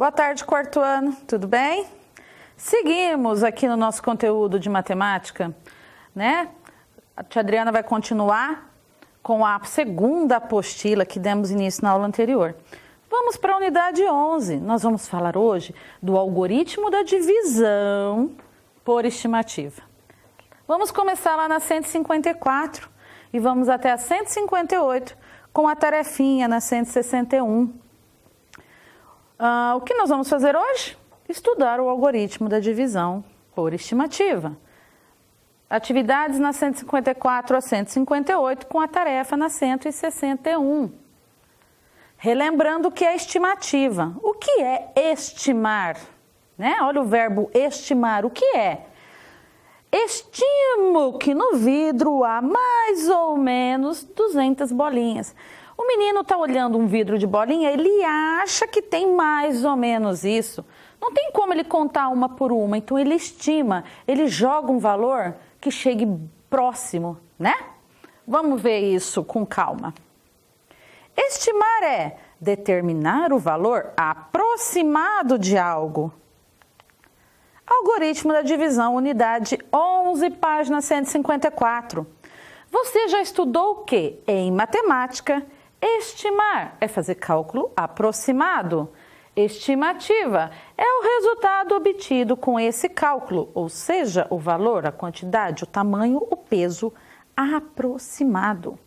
Boa tarde, quarto ano, tudo bem? Seguimos aqui no nosso conteúdo de matemática, né? A tia Adriana vai continuar com a segunda apostila que demos início na aula anterior. Vamos para a unidade 11. Nós vamos falar hoje do algoritmo da divisão por estimativa. Vamos começar lá na 154 e vamos até a 158 com a tarefinha na 161. O que nós vamos fazer hoje? Estudar o algoritmo da divisão por estimativa. Atividades na 154 a 158 com a tarefa na 161. Relembrando o que é estimativa. O que é estimar? Né? Olha o verbo estimar. O que é? Estimo que no vidro há mais ou menos 200 bolinhas. O menino está olhando um vidro de bolinha, ele acha que tem mais ou menos isso. Não tem como ele contar uma por uma, então ele estima, ele joga um valor que chegue próximo, né? Vamos ver isso com calma. Estimar é determinar o valor aproximado de algo. Algoritmo da divisão, unidade 11, página 154. Você já estudou o quê? Em matemática, estimar é fazer cálculo aproximado. Estimativa é o resultado obtido com esse cálculo, ou seja, o valor, a quantidade, o tamanho, o peso aproximado.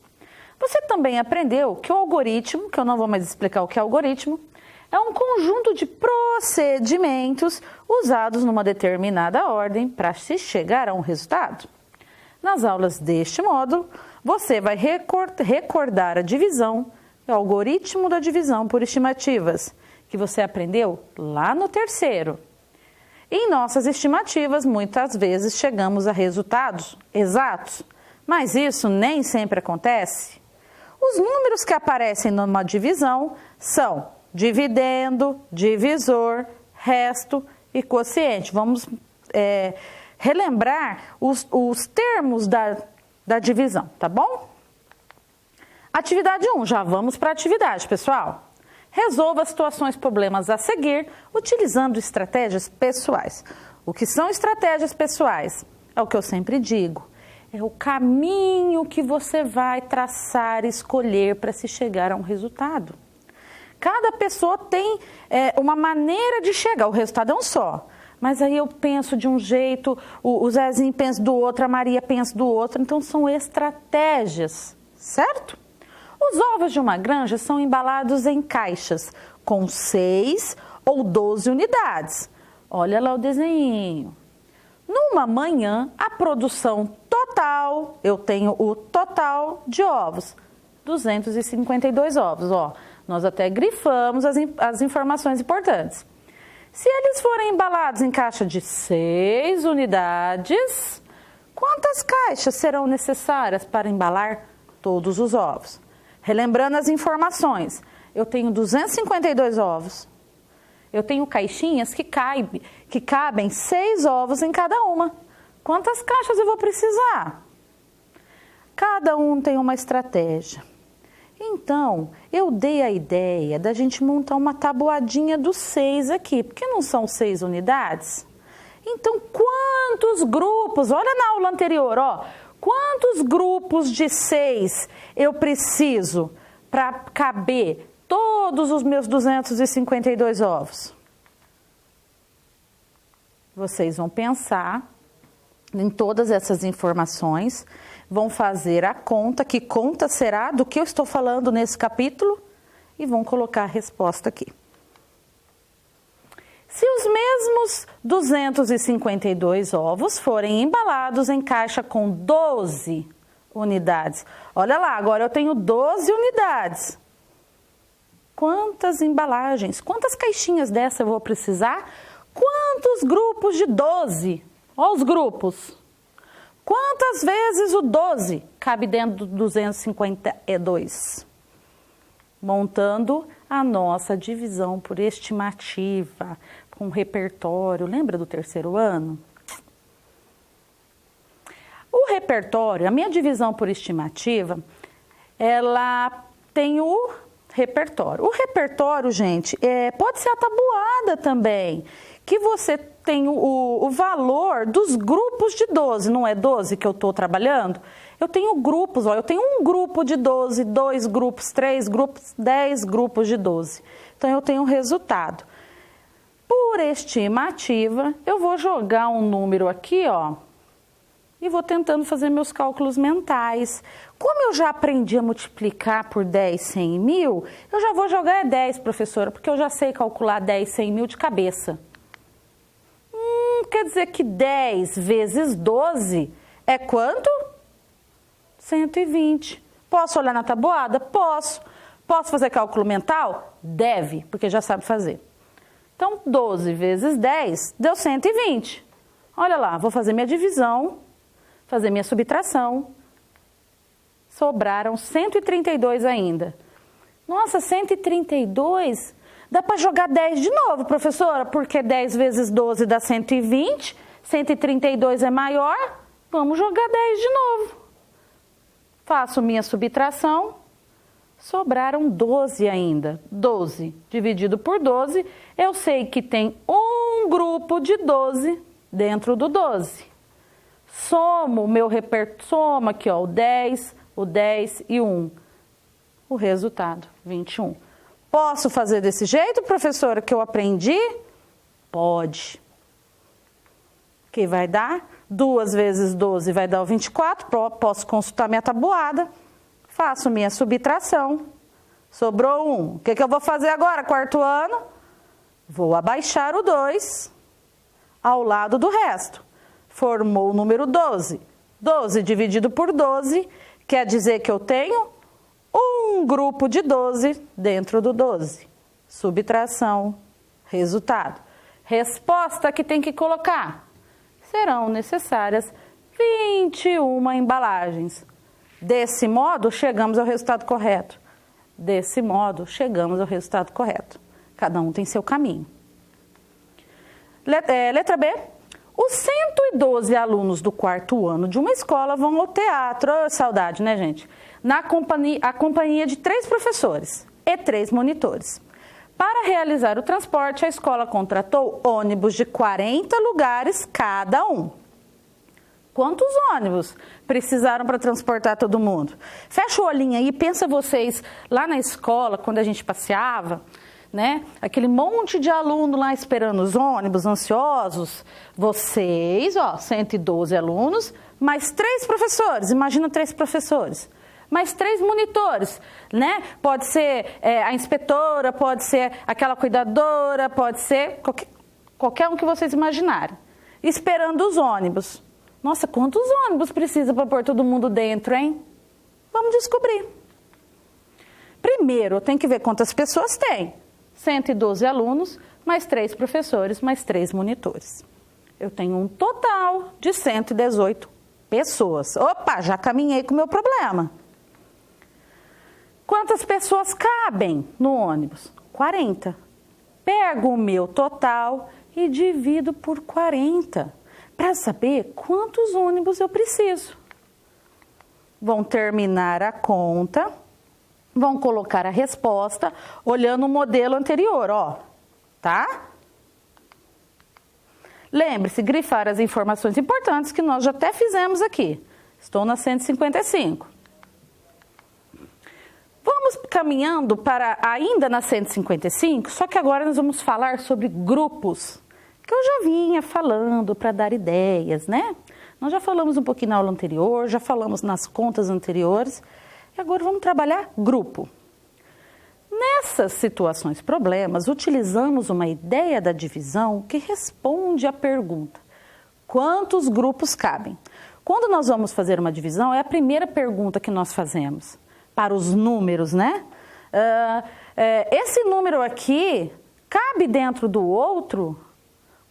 Você também aprendeu que o algoritmo, que eu não vou mais explicar o que é algoritmo, é um conjunto de procedimentos usados numa determinada ordem para se chegar a um resultado. Nas aulas deste módulo, você vai recordar a divisão, o algoritmo da divisão por estimativas, que você aprendeu lá no terceiro. Em nossas estimativas, muitas vezes chegamos a resultados exatos, mas isso nem sempre acontece. Os números que aparecem numa divisão são dividendo, divisor, resto e quociente. Vamos relembrar os termos da divisão, tá bom? Atividade 1, já vamos para a atividade, pessoal. Resolva situações, problemas a seguir, utilizando estratégias pessoais. O que são estratégias pessoais? É o que eu sempre digo. É o caminho que você vai traçar e escolher para se chegar a um resultado. Cada pessoa tem uma maneira de chegar, o resultado é um só. Mas aí eu penso de um jeito, o Zezinho pensa do outro, a Maria pensa do outro. Então são estratégias, certo? Os ovos de uma granja são embalados em caixas com 6 ou 12 unidades. Olha lá o desenho. Numa manhã, a produção total, eu tenho o total de ovos, 252 ovos. Ó, nós até grifamos as informações importantes. Se eles forem embalados em caixa de 6 unidades, quantas caixas serão necessárias para embalar todos os ovos? Relembrando as informações, eu tenho 252 ovos. Eu tenho caixinhas que cabem 6 ovos em cada uma. Quantas caixas eu vou precisar? Cada um tem uma estratégia. Então, eu dei a ideia da gente montar uma tabuadinha dos 6 aqui, porque não são 6 unidades? Então, quantos grupos, olha na aula anterior, ó, quantos grupos de 6 eu preciso para caber todos os meus 252 ovos? Vocês vão pensar em todas essas informações, vão fazer a conta, que conta será do que eu estou falando nesse capítulo, e vão colocar a resposta aqui. Se os mesmos 252 ovos forem embalados em caixa com 12 unidades, olha lá, agora eu tenho 12 unidades. Quantas embalagens, quantas caixinhas dessa eu vou precisar? Quantos grupos de 12? Olha os grupos. Quantas vezes o 12 cabe dentro do 252? Montando a nossa divisão por estimativa, com repertório. Lembra do terceiro ano? O repertório, a minha divisão por estimativa, ela tem o repertório. O repertório, gente, pode ser a tabuada também, que você tem o valor dos grupos de 12, não é 12 que eu estou trabalhando? Eu tenho grupos, ó, eu tenho um grupo de 12, 2 grupos, 3 grupos, 10 grupos de 12. Então, eu tenho o resultado. Por estimativa, eu vou jogar um número aqui, ó, e vou tentando fazer meus cálculos mentais. Como eu já aprendi a multiplicar por 10 100 mil, eu já vou jogar 10, professora, porque eu já sei calcular 10 100 mil de cabeça. Quer dizer que 10 vezes 12 é quanto? 120. Posso olhar na tabuada? Posso. Posso fazer cálculo mental? Deve, porque já sabe fazer. Então, 12 vezes 10 deu 120. Olha lá, vou fazer minha divisão, fazer minha subtração. Sobraram 132 ainda. Nossa, 132? Dá para jogar 10 de novo, professora, porque 10 vezes 12 dá 120, 132 é maior, vamos jogar 10 de novo. Faço minha subtração, sobraram 12 ainda. 12 dividido por 12, eu sei que tem um grupo de 12 dentro do 12. Somo o meu repertório, soma aqui, ó, o 10 e o 1. O resultado, 21. Posso fazer desse jeito, professora, que eu aprendi? Pode. Que vai dar? 2 vezes 12 vai dar o 24. Posso consultar minha tabuada. Faço minha subtração. Sobrou 1. O que eu vou fazer agora, quarto ano? Vou abaixar o 2 ao lado do resto. Formou o número 12. 12 dividido por 12 quer dizer que eu tenho um grupo de 12 dentro do 12. Subtração, resultado. Resposta que tem que colocar. Serão necessárias 21 embalagens. Desse modo, chegamos ao resultado correto. Desse modo, chegamos ao resultado correto. Cada um tem seu caminho. Letra B. Os 112 alunos do quarto ano de uma escola vão ao teatro. Oh, saudade, né, gente? A companhia de 3 professores e 3 monitores. Para realizar o transporte, a escola contratou ônibus de 40 lugares cada um. Quantos ônibus precisaram para transportar todo mundo? Fecha o olhinho aí, pensa vocês lá na escola, quando a gente passeava, né? Aquele monte de aluno lá esperando os ônibus, ansiosos. Vocês, ó, 112 alunos, mais 3 professores, imagina 3 professores. Mais 3 monitores, né? Pode ser a inspetora, pode ser aquela cuidadora, pode ser qualquer um que vocês imaginarem. Esperando os ônibus. Nossa, quantos ônibus precisa para pôr todo mundo dentro, hein? Vamos descobrir. Primeiro, eu tenho que ver quantas pessoas tem. 112 alunos, mais 3 professores, mais 3 monitores. Eu tenho um total de 118 pessoas. Opa, já caminhei com o meu problema. Quantas pessoas cabem no ônibus? 40. Pego o meu total e divido por 40, para saber quantos ônibus eu preciso. Vão terminar a conta, vão colocar a resposta, olhando o modelo anterior, ó, tá? Lembre-se, grifar as informações importantes que nós já até fizemos aqui. Estou na 155. Vamos caminhando para ainda na 155, só que agora nós vamos falar sobre grupos, que eu já vinha falando para dar ideias, né? Nós já falamos um pouquinho na aula anterior, já falamos nas contas anteriores, e agora vamos trabalhar grupo. Nessas situações problemas, utilizamos uma ideia da divisão que responde à pergunta: quantos grupos cabem? Quando nós vamos fazer uma divisão, é a primeira pergunta que nós fazemos. Para os números, né? Esse número aqui cabe dentro do outro?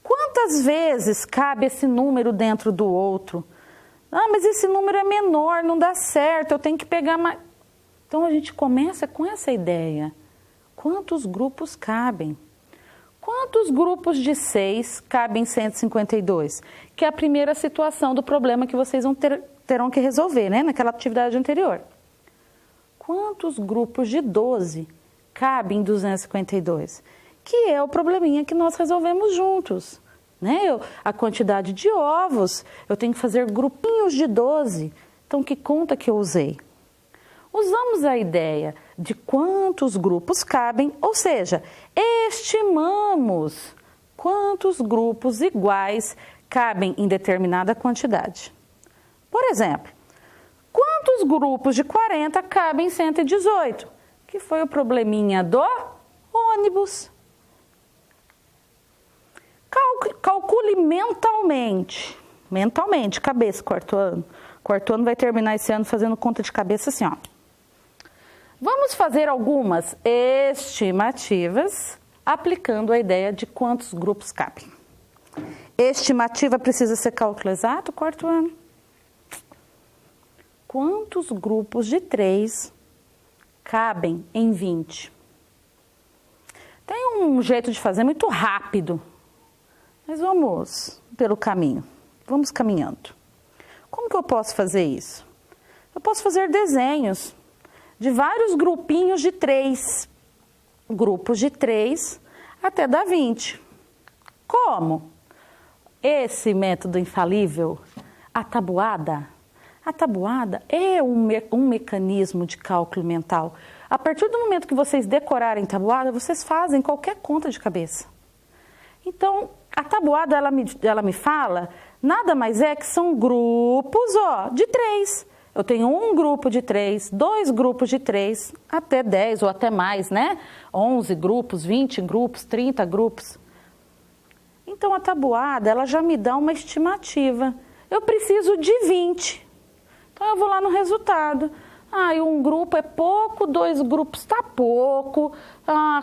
Quantas vezes cabe esse número dentro do outro? Ah, mas esse número é menor, não dá certo, eu tenho que pegar mais. Então a gente começa com essa ideia. Quantos grupos cabem? Quantos grupos de 6 cabem em 152? Que é a primeira situação do problema que vocês terão que resolver, né? Naquela atividade anterior. Quantos grupos de 12 cabe em 252? Que é o probleminha que nós resolvemos juntos. Né? A quantidade de ovos, eu tenho que fazer grupinhos de 12. Então, que conta que eu usei? Usamos a ideia de quantos grupos cabem, ou seja, estimamos quantos grupos iguais cabem em determinada quantidade. Por exemplo, quantos grupos de 40 cabem em 118? Que foi o probleminha do ônibus. Calcule mentalmente, cabeça, quarto ano. Quarto ano vai terminar esse ano fazendo conta de cabeça assim, ó. Vamos fazer algumas estimativas aplicando a ideia de quantos grupos cabem. Estimativa precisa ser cálculo exato, quarto ano. Quantos grupos de 3 cabem em 20? Tem um jeito de fazer muito rápido, mas vamos pelo caminho, vamos caminhando. Como que eu posso fazer isso? Eu posso fazer desenhos de vários grupinhos de 3, grupos de 3 até dar 20. Como? Esse método infalível, a tabuada é um mecanismo de cálculo mental. A partir do momento que vocês decorarem tabuada, vocês fazem qualquer conta de cabeça. Então, a tabuada, ela me fala, nada mais é que são grupos de 3. Eu tenho um grupo de 3, 2 grupos de 3, até 10 ou até mais, né? 11 grupos, 20 grupos, 30 grupos. Então, a tabuada, ela já me dá uma estimativa. Eu preciso de 20. Então, eu vou lá no resultado. Um grupo é pouco, 2 grupos está pouco.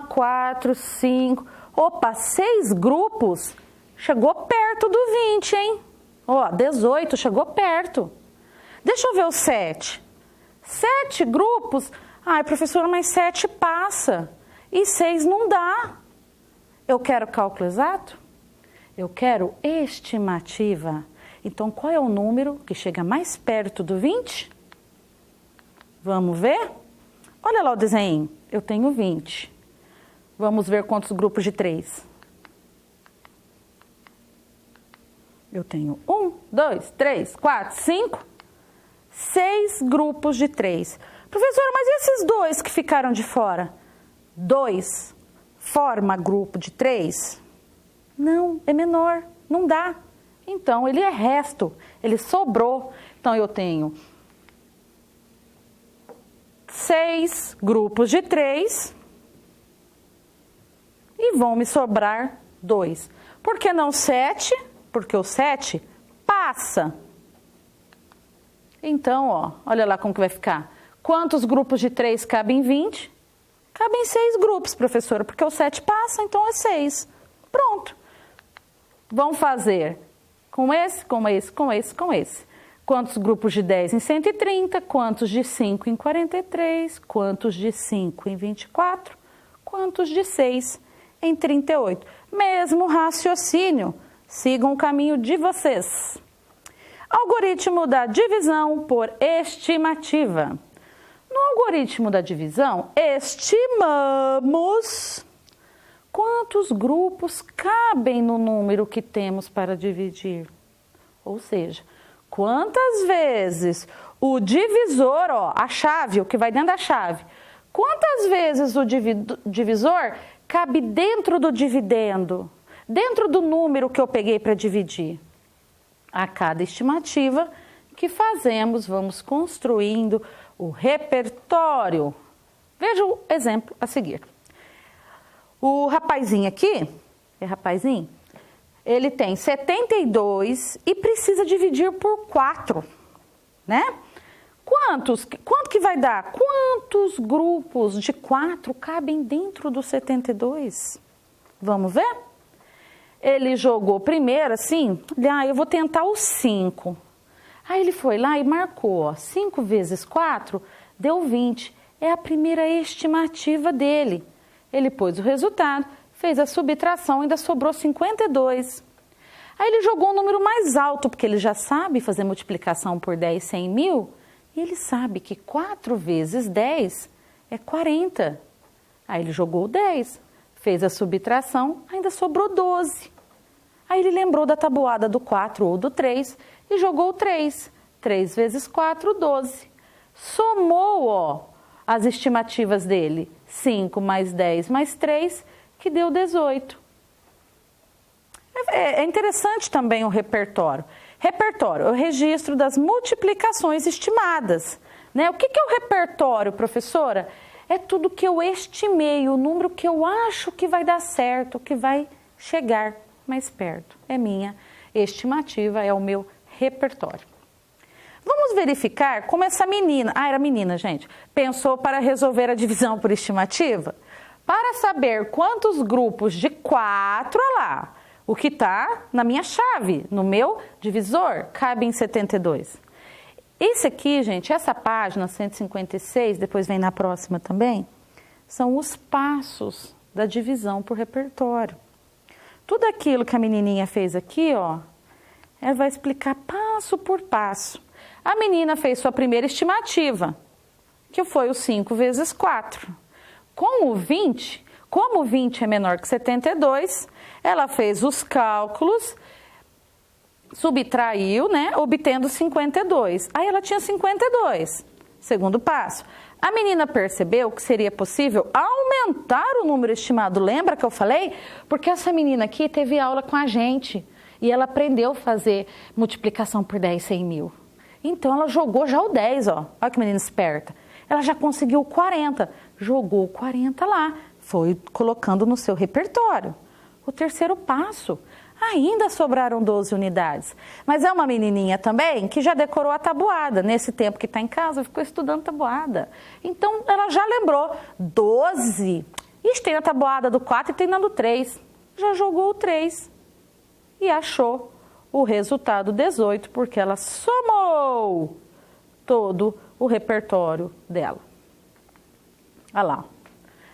4, 5. Opa, 6 grupos chegou perto do 20, hein? 18 chegou perto. Deixa eu ver o 7. 7 grupos? Professora, mas 7 passa. E 6 não dá. Eu quero cálculo exato? Eu quero estimativa. Então, qual é o número que chega mais perto do 20? Vamos ver? Olha lá o desenho. Eu tenho 20. Vamos ver quantos grupos de 3. Eu tenho 1, 2, 3, 4, 5... 6 grupos de 3. Professora, mas e esses 2 que ficaram de fora? 2 forma grupo de 3? Não, é menor, não dá. Então, ele é resto, ele sobrou. Então, eu tenho 6 grupos de 3 e vão me sobrar 2. Por que não 7? Porque o 7 passa. Então, olha lá como que vai ficar. Quantos grupos de 3 cabem em 20? Cabem 6 grupos, professora, porque o 7 passa, então é 6. Pronto. Vamos fazer com esse, com esse, com esse, com esse. Quantos grupos de 10 em 130? Quantos de 5 em 43? Quantos de 5 em 24? Quantos de 6 em 38? Mesmo raciocínio. Sigam o caminho de vocês. Algoritmo da divisão por estimativa. No algoritmo da divisão, estimamos quantos grupos cabem no número que temos para dividir. Ou seja, quantas vezes o divisor, a chave, o que vai dentro da chave, quantas vezes o divisor cabe dentro do dividendo, dentro do número que eu peguei para dividir. A cada estimativa que fazemos, vamos construindo o repertório. Veja o exemplo a seguir. O rapazinho aqui, ele tem 72 e precisa dividir por 4, né? Quanto que vai dar? Quantos grupos de 4 cabem dentro do 72? Vamos ver? Ele jogou primeiro assim, eu vou tentar o 5. Aí ele foi lá e marcou, 5 vezes 4 deu 20. É a primeira estimativa dele. Ele pôs o resultado, fez a subtração, ainda sobrou 52. Aí ele jogou um número mais alto, porque ele já sabe fazer multiplicação por 10, 100 mil. E ele sabe que 4 vezes 10 é 40. Aí ele jogou o 10, fez a subtração, ainda sobrou 12. Aí ele lembrou da tabuada do 4 ou do 3 e jogou o 3. 3 vezes 4, 12. Somou, ó, as estimativas dele. 5 mais 10 mais 3, que deu 18. É interessante também o repertório. Repertório é o registro das multiplicações estimadas. Né? O que é o repertório, professora? É tudo que eu estimei, o número que eu acho que vai dar certo, que vai chegar mais perto. É minha estimativa, é o meu repertório. Vamos verificar como essa menina, era menina, gente, pensou para resolver a divisão por estimativa? Para saber quantos grupos de 4, olha lá, o que está na minha chave, no meu divisor, cabe em 72. Esse aqui, gente, essa página 156, depois vem na próxima também, são os passos da divisão por repertório. Tudo aquilo que a menininha fez aqui, ó, ela vai explicar passo por passo. A menina fez sua primeira estimativa, que foi o 5 vezes 4. Com o 20, como o 20 é menor que 72, ela fez os cálculos, subtraiu, né, obtendo 52. Aí ela tinha 52. Segundo passo. A menina percebeu que seria possível aumentar o número estimado. Lembra que eu falei? Porque essa menina aqui teve aula com a gente e ela aprendeu a fazer multiplicação por 10, 100 mil. Então ela jogou já o 10, ó. Olha que menina esperta. Ela já conseguiu o 40. Jogou o 40 lá. Foi colocando no seu repertório. O terceiro passo. Ainda sobraram 12 unidades. Mas é uma menininha também que já decorou a tabuada. Nesse tempo que está em casa, ficou estudando tabuada. Então, ela já lembrou 12. Ixi, tem na tabuada do 4 e tem na do 3. Já jogou o 3 e achou o resultado 18, porque ela somou todo o repertório dela. Olha lá.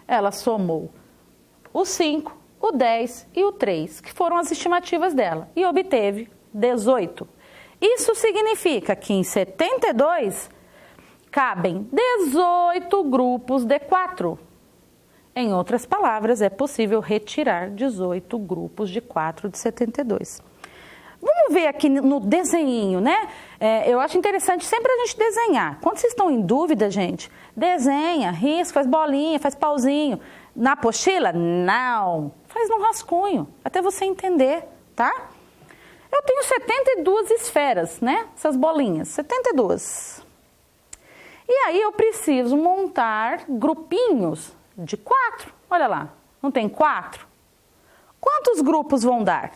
Ela somou o 5, o 10 e o 3, que foram as estimativas dela, e obteve 18. Isso significa que em 72 cabem 18 grupos de 4. Em outras palavras, é possível retirar 18 grupos de 4 de 72. Vamos ver aqui no desenhinho, né? Eu acho interessante sempre a gente desenhar. Quando vocês estão em dúvida, gente, desenha, risca, faz bolinha, faz pauzinho. Na apostila? Não. Faz no rascunho, até você entender, tá? Eu tenho 72 esferas, né? Essas bolinhas, 72. E aí eu preciso montar grupinhos de 4. Olha lá, não tem 4? Quantos grupos vão dar?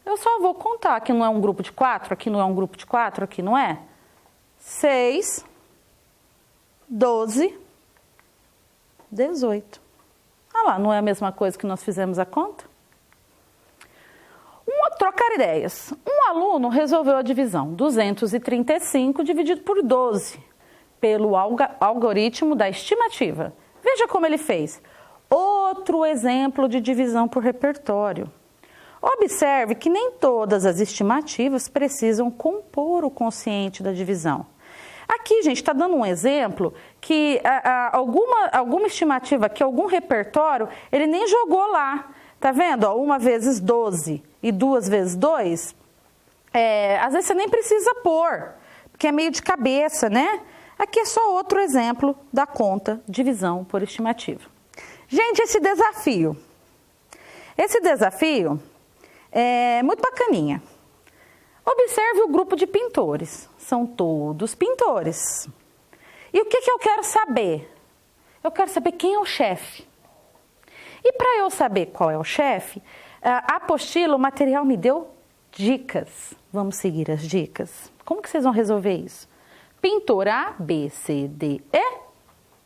Eu só vou contar. Aqui não é um grupo de 4, aqui não é um grupo de 4, aqui não é? 6, 12, 18. Ah lá, não é a mesma coisa que nós fizemos a conta? Trocar ideias. Um aluno resolveu a divisão 235 dividido por 12 pelo algoritmo da estimativa. Veja como ele fez. Outro exemplo de divisão por repertório. Observe que nem todas as estimativas precisam compor o quociente da divisão. Aqui, gente, está dando um exemplo que alguma estimativa aqui, algum repertório, ele nem jogou lá. Tá vendo? Ó, 1 vezes 12 e 2 vezes 2, às vezes você nem precisa pôr, porque é meio de cabeça, né? Aqui é só outro exemplo da conta divisão por estimativa. Gente, esse desafio é muito bacaninha. Observe o grupo de pintores. São todos pintores. E o que eu quero saber? Eu quero saber quem é o chefe. E para eu saber qual é o chefe, a apostila, o material me deu dicas. Vamos seguir as dicas? Como que vocês vão resolver isso? Pintor A, B, C, D, E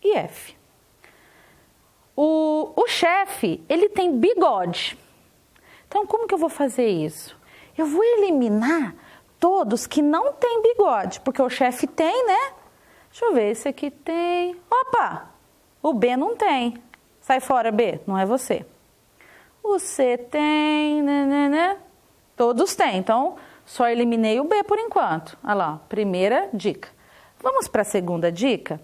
e F. O chefe, ele tem bigode. Então, como que eu vou fazer isso? Eu vou eliminar todos que não têm bigode, porque o chefe tem, né? Deixa eu ver, esse aqui tem... Opa! O B não tem. Sai fora, B, não é você. O C tem... né? Todos têm, então só eliminei o B por enquanto. Olha lá, primeira dica. Vamos para a segunda dica?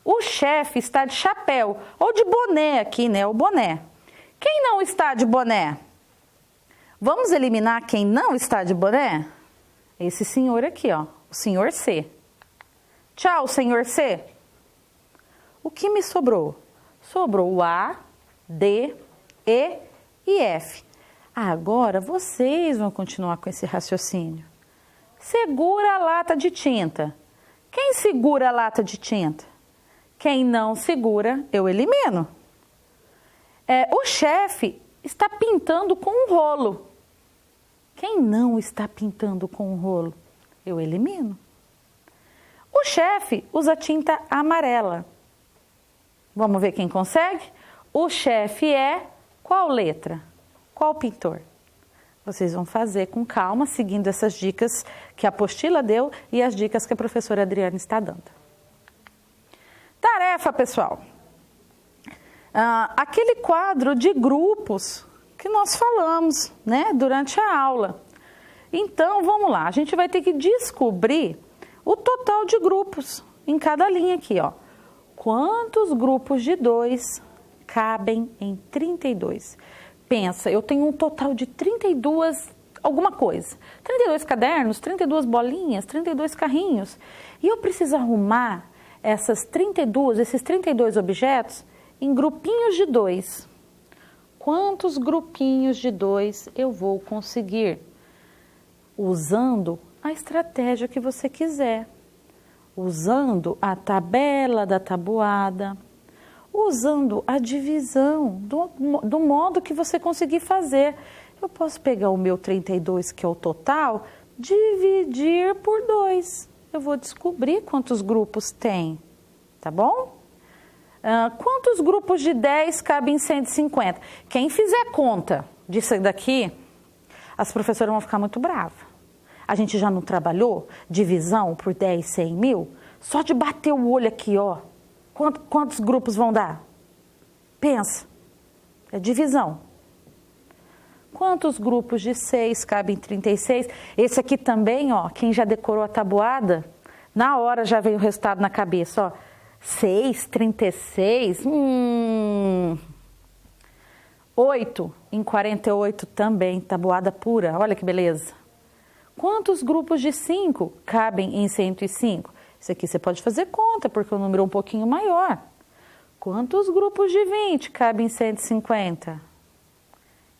O chefe está de chapéu, ou de boné aqui, né? O boné. Quem não está de boné? Vamos eliminar quem não está de boné? Esse senhor aqui, ó, o senhor C. Tchau, senhor C. O que me sobrou? Sobrou o A, D, E e F. Agora vocês vão continuar com esse raciocínio. Segura a lata de tinta. Quem segura a lata de tinta? Quem não segura, eu elimino. O chefe está pintando com um rolo. Quem não está pintando com um rolo, eu elimino. O chefe usa tinta amarela. Vamos ver quem consegue? O chefe é qual letra? Qual pintor? Vocês vão fazer com calma, seguindo essas dicas que a apostila deu e as dicas que a professora Adriana está dando. Tarefa, pessoal. Aquele quadro de grupos que nós falamos, né, durante a aula. Então, vamos lá. A gente vai ter que descobrir o total de grupos em cada linha aqui, ó. Quantos grupos de 2 cabem em 32? Pensa, eu tenho um total de 32 alguma coisa. 32 cadernos, 32 bolinhas, 32 carrinhos. E eu preciso arrumar esses 32 objetos em grupinhos de 2. Quantos grupinhos de 2 eu vou conseguir? Usando a estratégia que você quiser. Usando a tabela da tabuada, usando a divisão, do modo que você conseguir fazer. Eu posso pegar o meu 32, que é o total, dividir por 2. Eu vou descobrir quantos grupos tem, tá bom? Quantos grupos de 10 cabem em 150? Quem fizer conta disso daqui, as professoras vão ficar muito bravas. A gente já não trabalhou divisão por 10, 100 mil? Só de bater o olho aqui, ó. Quantos grupos vão dar? Pensa. É divisão. Quantos grupos de 6 cabem em 36? Esse aqui também, ó. Quem já decorou a tabuada, na hora já veio o resultado na cabeça, ó. 6, 36. 8 em 48 também, tabuada pura. Olha que beleza. Quantos grupos de 5 cabem em 105? Isso aqui você pode fazer conta, porque o número é um pouquinho maior. Quantos grupos de 20 cabem em 150?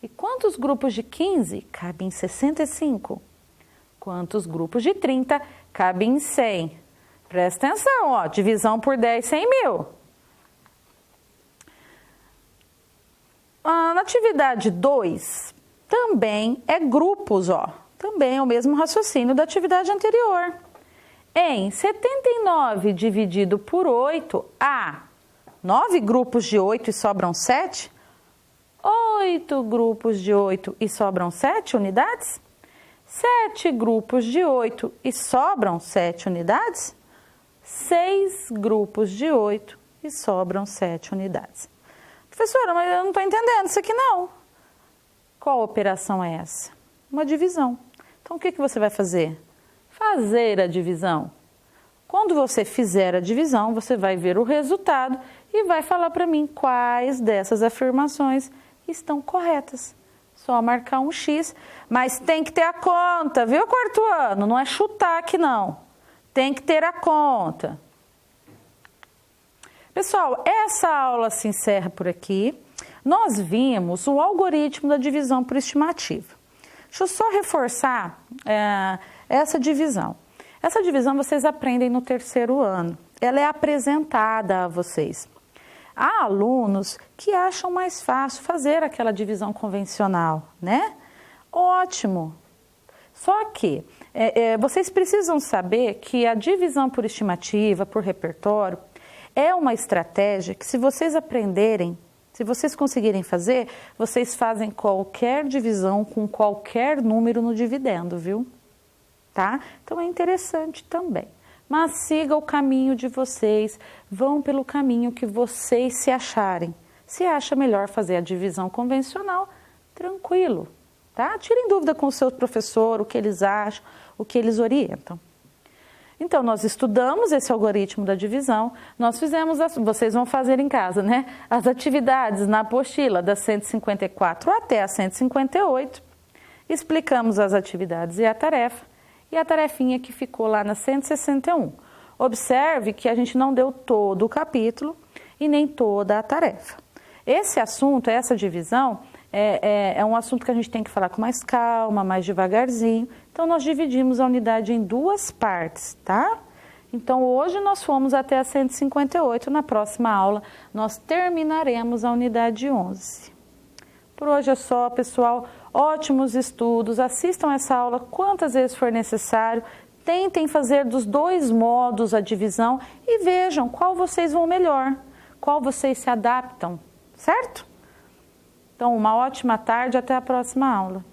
E quantos grupos de 15 cabem em 65? Quantos grupos de 30 cabem em 100? Presta atenção, ó, divisão por 10, 100 mil. Na atividade 2, também é grupos, ó. Também é o mesmo raciocínio da atividade anterior. Em 79 dividido por 8, há 9 grupos de 8 e sobram 7? 8 grupos de 8 e sobram 7 unidades? 7 grupos de 8 e sobram 7 unidades? 6 grupos de 8 e sobram 7 unidades. Professora, mas eu não estou entendendo isso aqui não. Qual operação é essa? Uma divisão. Então, o que você vai fazer? Fazer a divisão. Quando você fizer a divisão, você vai ver o resultado e vai falar para mim quais dessas afirmações estão corretas. Só marcar um X, mas tem que ter a conta, viu, quarto ano? Não é chutar aqui não. Tem que ter a conta. Pessoal, essa aula se encerra por aqui. Nós vimos o algoritmo da divisão por estimativa. Deixa eu só reforçar essa divisão. Essa divisão vocês aprendem no 3º ano. Ela é apresentada a vocês. Há alunos que acham mais fácil fazer aquela divisão convencional, né? Ótimo! Só que vocês precisam saber que a divisão por estimativa, por repertório, é uma estratégia que se vocês aprenderem, se vocês conseguirem fazer, vocês fazem qualquer divisão com qualquer número no dividendo, viu? Tá? Então é interessante também. Mas siga o caminho de vocês, vão pelo caminho que vocês se acharem. Se acha melhor fazer a divisão convencional, tranquilo, tá? Tirem dúvida com o seu professor, o que eles acham, o que eles orientam. Então, nós estudamos esse algoritmo da divisão, nós fizemos, vocês vão fazer em casa, né? As atividades na apostila das 154 até a 158, explicamos as atividades e a tarefinha que ficou lá na 161. Observe que a gente não deu todo o capítulo e nem toda a tarefa. Esse assunto, essa divisão, é um assunto que a gente tem que falar com mais calma, mais devagarzinho. Então, nós dividimos a unidade em duas partes, tá? Então, hoje nós fomos até a 158. Na próxima aula, nós terminaremos a unidade 11. Por hoje é só, pessoal. Ótimos estudos. Assistam essa aula quantas vezes for necessário. Tentem fazer dos dois modos a divisão e vejam qual vocês vão melhor, qual vocês se adaptam, certo? Então, uma ótima tarde, até a próxima aula.